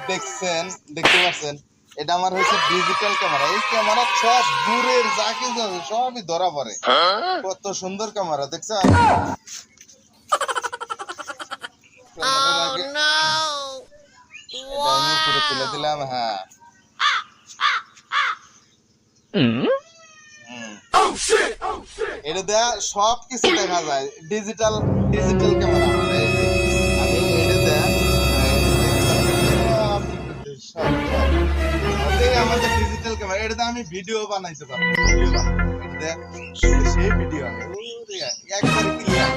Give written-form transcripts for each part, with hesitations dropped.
দেখছেন, দেখতে পাচ্ছেন, এটা আমার হচ্ছে ডিজিটাল ক্যামেরা। এই ক্যামেরা সব দূরের যা কিছু আছে সবই ধরা পড়ে। কত সুন্দর ক্যামেরা দেখছেন? আমি উপরে তুলে দিলাম। হ্যাঁ, এটা দেয়া সব কিছু দেখা যায়। ডিজিটাল ক্যামেরা আমি এটা দেয়া আমাদের ডিজিটাল ক্যামেরা। এটা আমি ভিডিও বানাইতে পারবো। সেই ভিডিও একবারে ক্লিয়ার,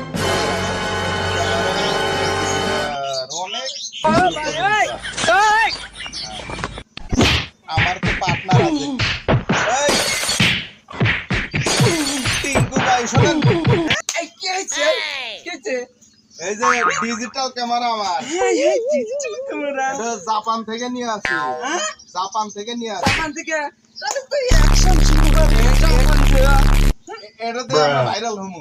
অনেক। আমার তো পার্টনার আছে। টিঙ্কু ভাই শোনেন, এই যে ডিজিটাল ক্যামেরা আমার, জাপান থেকে নিয়ে আসি। জাপান থেকে নিয়ে আসি। এটা তো ভাইরাল হমু।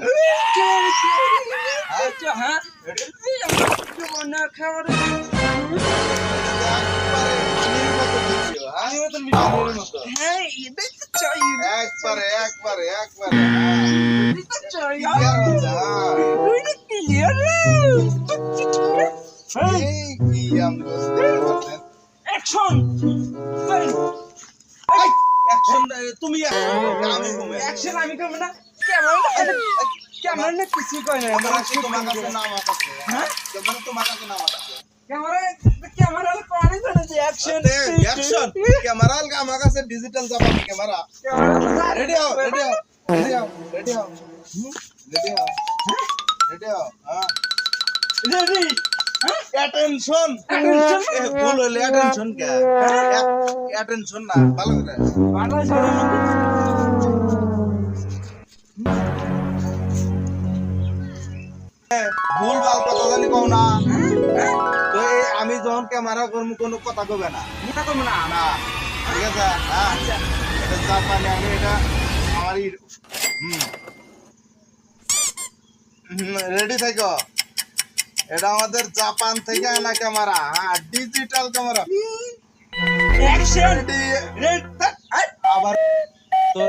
একবারে একবারে একবারে তুমি আমি করবো না। ক্যামেরা না কিছু কয় না। তোমার কাছে নাম আছে। হ্যাঁ, তোমার কাছে নাম আছে। ক্যামেরা কোনে জানে অ্যাকশন ক্যামেরা আমার কাছে ডিজিটাল জাপান ক্যামেরা। রেডি হও, রেডি হও, রেডি হও, রেডি হও, রেডি হও, রেডি হও। হ্যাঁ, রেডি। অ্যাটেনশন। ভুল হইলে অ্যাটেনশন কে? অ্যাটেনশন না, ভালো করে ভুল ভাল কথা জানি কও না। তো আমি যখন ক্যামেরা করবো কোনো কথা কবে না। না, ঠিক আছে? হ্যাঁ, এটা জাপানি। আমি এটা আমার রেডি থাকো। এটা আমাদের জাপান থেকে আনা ক্যামেরা। হ্যাঁ, ডিজিটাল ক্যামেরা। আবার তো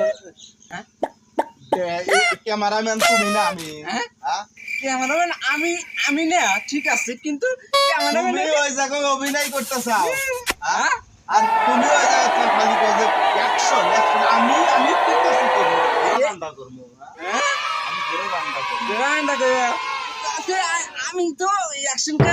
ক্যামেরাম্যান তুমি না আমি? ক্যামেরাম্যান আমি না, ঠিক আছে, কিন্তু ক্যামেরাম্যান তুমি ওই জায়গায় অভিনয় করতে চাও, আর তুমি ওই জায়গায় খালি কইছে অ্যাকশন অ্যাকশন। আমি করতেছি, করব গানটা করব। আমি পুরো গানটা করব। আমি তো অ্যাকশনটা